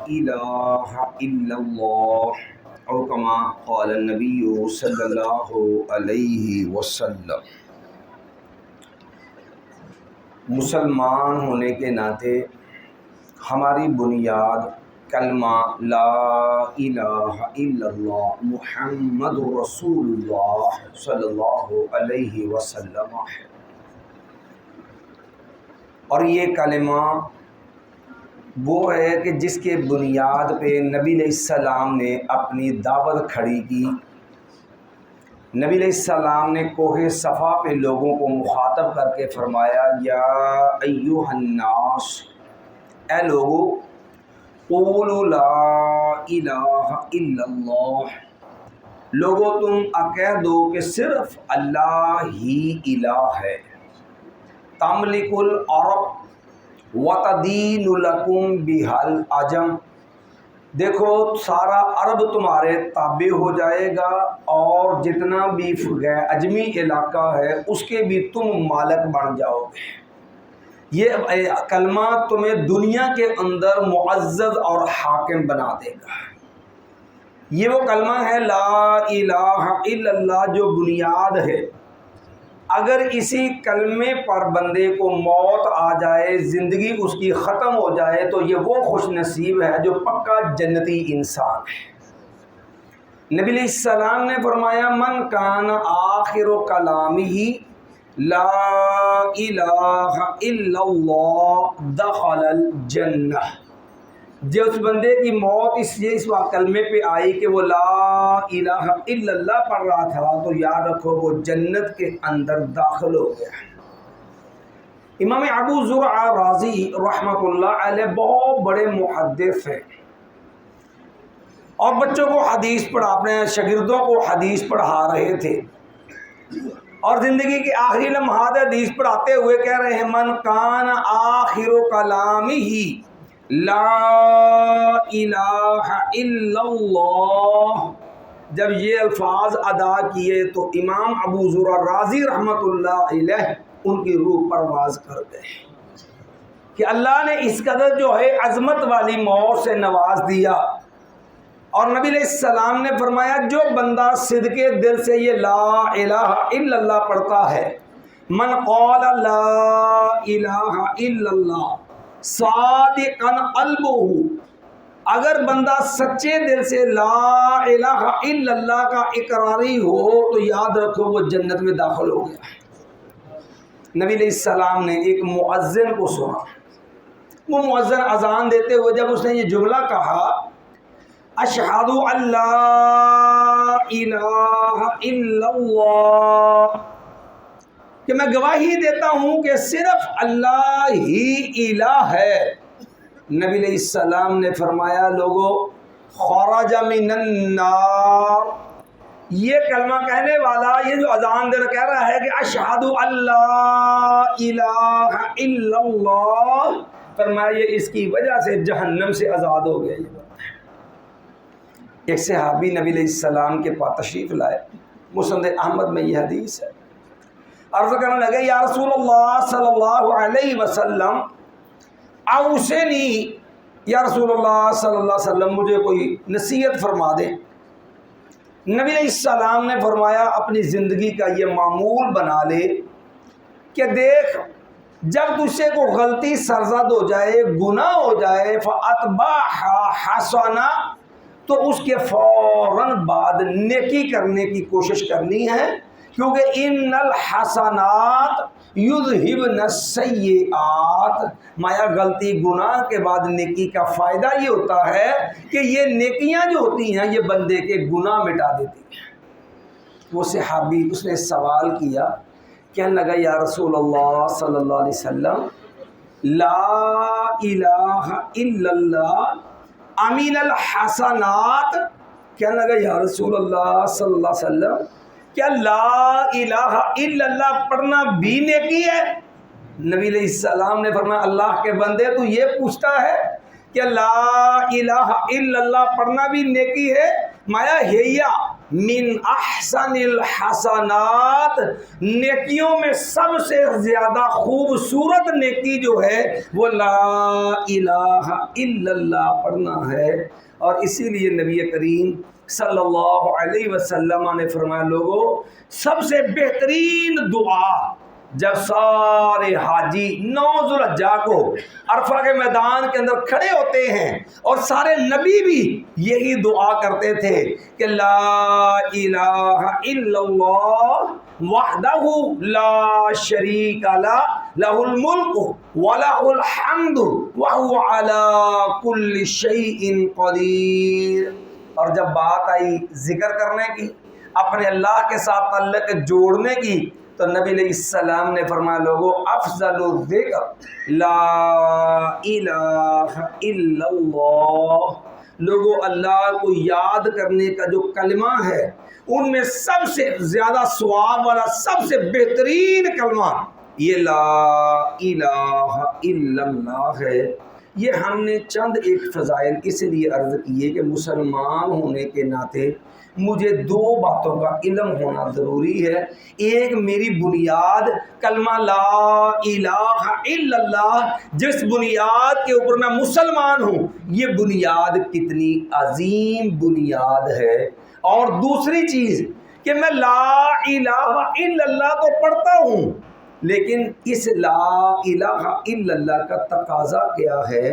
الہ الا اللہ او کما قال النبی صلی اللہ علیہ وسلم۔ مسلمان ہونے کے ناطے ہماری بنیاد کلمہ لا الہ الا اللہ محمد رسول اللہ صلی اللہ علیہ وسلم ہے، اور یہ کلمہ وہ ہے کہ جس کے بنیاد پہ نبی علیہ السلام نے اپنی دعوت کھڑی کی۔ نبی علیہ السلام نے کوہ صفا پہ لوگوں کو مخاطب کر کے فرمایا، یا ایھا الناس، اے لوگو، قولوا لا الہ الا اللہ، لوگو تم کہہ دو کہ صرف اللہ ہی الہ ہے۔ تملک العرب وتدین لکم بہا العجم، دیکھو سارا عرب تمہارے تابع ہو جائے گا، اور جتنا بھی عجمی علاقہ ہے اس کے بھی تم مالک بن جاؤ گے۔ یہ کلمہ تمہیں دنیا کے اندر معزز اور حاکم بنا دے گا۔ یہ وہ کلمہ ہے لا الہ الا اللہ جو بنیاد ہے۔ اگر اسی کلمے پر بندے کو موت آ جائے، زندگی اس کی ختم ہو جائے، تو یہ وہ خوش نصیب ہے جو پکا جنتی انسان ہے۔ نبی علیہ السلام نے فرمایا، من کان آخر کلامہ لا الہ الا اللہ دخل الجنہ، جس بندے کی موت اس کلمے پہ آئی کہ وہ لا الہ الا اللہ پڑھ رہا تھا، تو یاد رکھو وہ جنت کے اندر داخل ہو گیا۔ امام ابو زرع رازی رحمۃ اللہ علیہ بہت بڑے محدث ہیں، اور بچوں کو حدیث اپنے شاگردوں کو حدیث پڑھا رہے تھے، اور زندگی کے آخری لمحات حدیث پڑھاتے ہوئے کہہ رہے ہیں، من کان آخر کلامہ لا الہ الا اللہ، جب یہ الفاظ ادا کیے تو امام ابو زرع رازی رحمۃ اللہ علیہ ان کی روح پرواز کر گئے کہ اللہ نے اس قدر جو ہے عظمت والی موت سے نواز دیا۔ اور نبی علیہ السلام نے فرمایا، جو بندہ صدقے دل سے یہ لا الہ الا اللہ پڑھتا ہے، من قال لا الہ الا اللہ صادقا قلبہ، اگر بندہ سچے دل سے لا الہ الا اللہ کا اقراری ہو تو یاد رکھو وہ جنت میں داخل ہو گیا۔ نبی علیہ السلام نے ایک مؤذن کو سنا، وہ مؤذن اذان دیتے ہوئے جب اس نے یہ جملہ کہا، اشہد ان لا الہ الا اللہ، کہ میں گواہی دیتا ہوں کہ صرف اللہ ہی الہ ہے، نبی علیہ السلام نے فرمایا، لوگو خرج من النار، یہ کلمہ کہنے والا، یہ جو اذان دے کہہ رہا ہے کہ اشہد ان لا الہ الا اللہ، فرمایا یہ اس کی وجہ سے جہنم سے آزاد ہو گیا۔ ایک صحابی نبی علیہ السلام کے پاس تشریف لائے، مسند احمد میں یہ حدیث ہے، عرض کرنے لگے، یا رسول اللہ صلی اللہ علیہ وسلم اوصنی، یا رسول اللہ صلی اللہ علیہ وسلم مجھے کوئی نصیحت فرما دیں۔ نبی علیہ السلام نے فرمایا، اپنی زندگی کا یہ معمول بنا لے کہ دیکھ، جب تجھ سے کوئی غلطی سرزد ہو جائے، گناہ ہو جائے، فَأَتْبَعْهَا حَسَنَةً، تو اس کے فوراً بعد نیکی کرنے کی کوشش کرنی ہے، کیونکہ ان الحسنات یذہبن السیئات، مایا غلطی گناہ کے بعد نیکی کا فائدہ یہ ہوتا ہے کہ یہ نیکیاں جو ہوتی ہیں یہ بندے کے گناہ مٹا دیتی ہیں۔ وہ صحابی اس نے سوال کیا، کہنے لگا، یا رسول اللہ صلی اللہ علیہ وسلم لا الہ الا اللہ امین الحسنات، کہنے لگا، یا رسول اللہ صلی اللہ علیہ وسلم کیا لا الہ الا اللہ پڑھنا بھی نیکی ہے؟ نبی علیہ السلام نے فرمایا، اللہ کے بندے تو یہ پوچھتا ہے کہ لا الہ الا اللہ پڑھنا بھی نیکی ہے؟ مایا ہیا من احسن الحسنات، نیکیوں میں سب سے زیادہ خوبصورت نیکی جو ہے وہ لا الہ الا اللہ پڑھنا ہے۔ اور اسی لیے نبی کریم صلی اللہ علیہ وسلم نے فرمایا لوگوں سب سے بہترین دعا جب سارے حاجی 9 ذوالحجہ کو عرفہ کے میدان کے اندر کھڑے ہوتے ہیں اور سارے نبی بھی یہی دعا کرتے تھے کہ لا الہ الا اللہ وحدہ لا شریک لہ لہ الملک ولہ الحمد وہو علی کل شیء قدیر۔ اور جب بات آئی ذکر کرنے کی، اپنے اللہ کے ساتھ تعلق جوڑنے کی، تو نبی علیہ السلام نے فرمایا لوگوں افضل الذکر لا الہ الا اللہ، لوگوں اللہ کو یاد کرنے کا جو کلمہ ہے ان میں سب سے زیادہ ثواب والا سب سے بہترین کلمہ یہ لا الہ الا اللہ ہے۔ یہ ہم نے چند ایک فضائل اس لیے عرض کیے کہ مسلمان ہونے کے ناطے مجھے 2 باتوں کا علم ہونا ضروری ہے۔ ایک میری بنیاد کلمہ لا الہ الا اللہ، جس بنیاد کے اوپر میں مسلمان ہوں، یہ بنیاد کتنی عظیم بنیاد ہے۔ اور دوسری چیز کہ میں لا الہ الا اللہ تو پڑھتا ہوں، لیکن اس لا الہ الا اللہ کا تقاضا کیا ہے،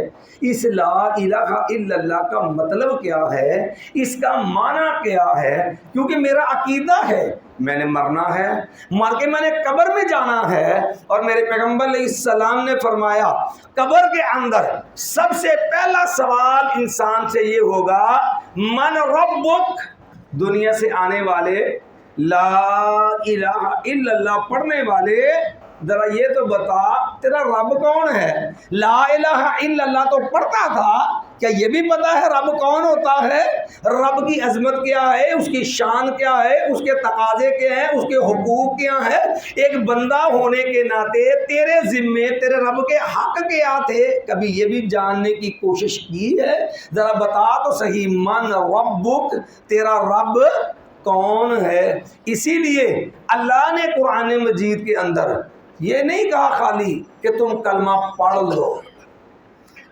اس لا الہ الا اللہ کا مطلب کیا ہے، اس کا معنی کیا ہے، کیونکہ میرا عقیدہ ہے میں نے مرنا ہے، مر کے میں نے قبر میں جانا ہے، اور میرے پیغمبر علیہ السلام نے فرمایا قبر کے اندر سب سے پہلا سوال انسان سے یہ ہوگا من ربک، دنیا سے آنے والے لا الہ الا اللہ پڑھنے والے ذرا یہ تو بتا تیرا رب کون ہے؟ لا الہ الا اللہ تو پڑھتا تھا، کیا یہ بھی پتا ہے رب کون ہوتا ہے؟ رب کی عظمت کیا ہے، اس کی شان کیا ہے، اس کے تقاضے کیا ہیں، اس کے حقوق کیا ہیں؟ ایک بندہ ہونے کے ناطے تیرے ذمے تیرے رب کے حق کیا تھے؟ کبھی یہ بھی جاننے کی کوشش کی ہے؟ ذرا بتا تو صحیح من ربک، تیرا رب کون ہے؟ اسی لیے اللہ نے قرآن مجید کے اندر یہ نہیں کہا خالی کہ تم کلمہ پڑھ لو،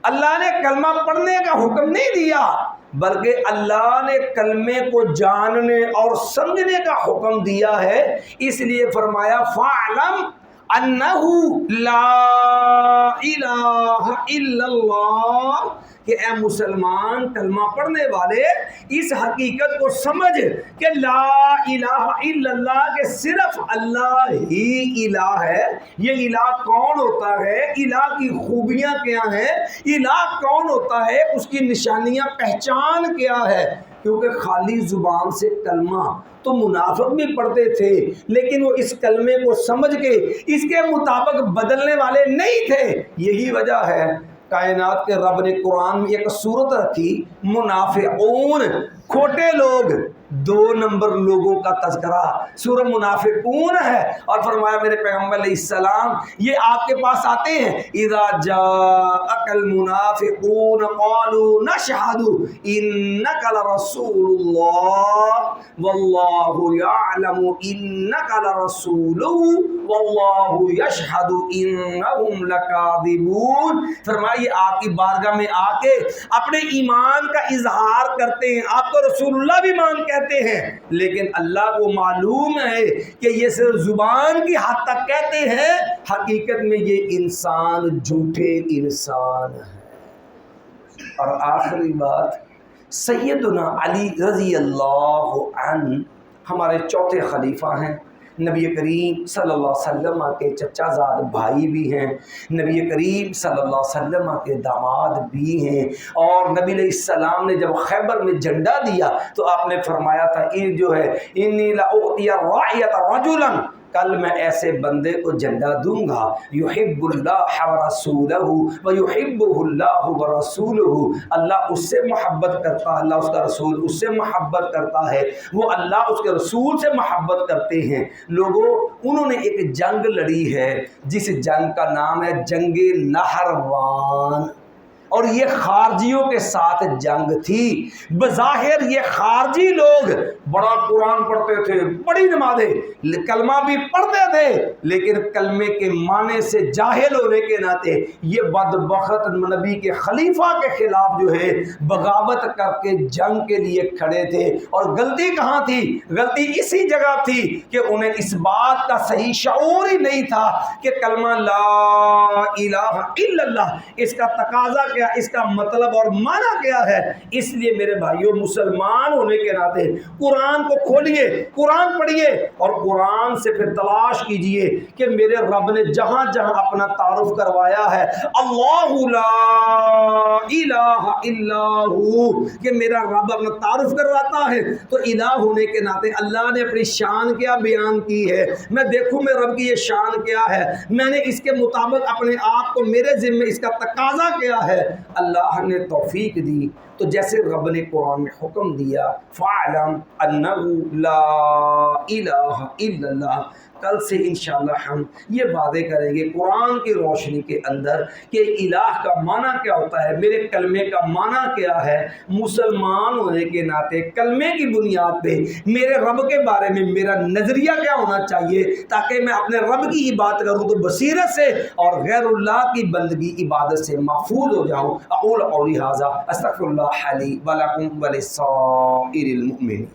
اللہ نے کلمہ پڑھنے کا حکم نہیں دیا، بلکہ اللہ نے کلمے کو جاننے اور سمجھنے کا حکم دیا ہے۔ اس لیے فرمایا فَاعْلَمْ أَنَّهُ لَا إِلَٰهَ إِلَّا اللَّهُ، کہ اے مسلمان کلمہ پڑھنے والے اس حقیقت کو سمجھ کہ لا الہ الا اللہ کہ صرف اللہ ہی الہ ہے۔ یہ الہ کون ہوتا ہے، الہ کی خوبیاں کیا ہیں، الہ کون ہوتا ہے، اس کی نشانیاں پہچان کیا ہے؟ کیونکہ خالی زبان سے کلمہ تو منافق بھی پڑھتے تھے، لیکن وہ اس کلمے کو سمجھ کے اس کے مطابق بدلنے والے نہیں تھے۔ یہی وجہ ہے کائنات کے رب نے قرآن میں ایک صورت رکھی منافقون، کھوٹے لوگ، 2 نمبر لوگوں کا تذکرہ سورہ منافقون ہے، اور فرمایا میرے پیغمبر علیہ السلام یہ آپ کے پاس آتے ہیں اذا جاءک المنافقون قالوا نشہد انک لرسول اللہ واللہ یعلم انک لرسولہ واللہ یشہد انہم لکاذبون۔ فرمایا یہ آپ کی بارگاہ میں آ کے اپنے ایمان کا اظہار کرتے ہیں، آپ کو رسول اللہ بھی مان کہتے ہیں، لیکن اللہ کو معلوم ہے کہ یہ صرف زبان کی حد تک کہتے ہیں، حقیقت میں یہ انسان جھوٹے انسان ہیں۔ اور آخری بات سیدنا علی رضی اللہ عنہ ہمارے چوتھے خلیفہ ہیں، نبی کریم صلی اللہ علیہ وسلم کے چچا زاد بھائی بھی ہیں، نبی کریم صلی اللہ علیہ وسلم کے داماد بھی ہیں، اور نبی علیہ السلام نے جب خیبر میں جھنڈا دیا تو آپ نے فرمایا تھا یہ جو ہے انی لأعطی الرعیۃ رجلا، کل میں ایسے بندے کو جھنڈا دوں گا یحب اللہ ورسولہ ویحبہ اللہ ورسولہ، اللہ اس سے محبت کرتا ہے، اللہ اس کا رسول اس سے محبت کرتا ہے، وہ اللہ اس کے رسول سے محبت کرتے ہیں۔ لوگوں انہوں نے ایک جنگ لڑی ہے جس جنگ کا نام ہے جنگ نہروان، اور یہ خارجیوں کے ساتھ جنگ تھی۔ بظاہر یہ خارجی لوگ بڑا قرآن پڑھتے تھے، بڑی نمازیں، کلمہ بھی پڑھتے تھے، لیکن کلمے کے معنی سے جاہل ہونے کے ناطے یہ بدبخت نبی کے خلیفہ کے خلاف جو ہے بغاوت کر کے جنگ کے لیے کھڑے تھے۔ اور غلطی کہاں تھی؟ غلطی اسی جگہ تھی کہ انہیں اس بات کا صحیح شعور ہی نہیں تھا کہ کلمہ لا الہ الا اللہ اس کا تقاضا کیا، اس کا مطلب اور معنی کیا ہے۔ اس لیے میرے بھائیوں، مسلمان ہونے کے ناطے قرآن کو کھولیے، قرآن پڑھیے اور قرآن سے پھر تلاش کیجئے کہ میرے رب نے جہاں جہاں اپنا تعارف کروایا ہے، اللہ لا الہ الا ہو، کہ میرا رب اپنا تعارف کرواتا ہے تو الہ ہونے کے ناطے اللہ نے اپنی شان کیا بیان کی ہے، میں دیکھوں میں رب کی یہ شان کیا ہے، میں نے اس کے مطابق اپنے آپ کو میرے ذمہ اس کا تقاضا کیا ہے۔ اللہ نے توفیق دی تو جیسے رب نے قرآن میں حکم دیا فَاعْلَمْ أَنَّهُ لَا إِلَٰهَ إِلَّا اللَّهُ، کل سے انشاءاللہ ہم یہ واضح کریں گے قرآن کی روشنی کے اندر کہ الہ کا معنی کیا ہوتا ہے، میرے کلمے کا معنی کیا ہے۔ مسلمان ہونے کے ناطے کلمے کی بنیاد پہ میرے رب کے بارے میں میرا نظریہ کیا ہونا چاہیے تاکہ میں اپنے رب کی عبادت کروں تو بصیرت سے اور غیر اللہ کی بندگی عبادت سے محفوظ ہو جاؤں۔ اقول قولی ھذا استغفر اللہ لی ولکم ولسائر المؤمنین۔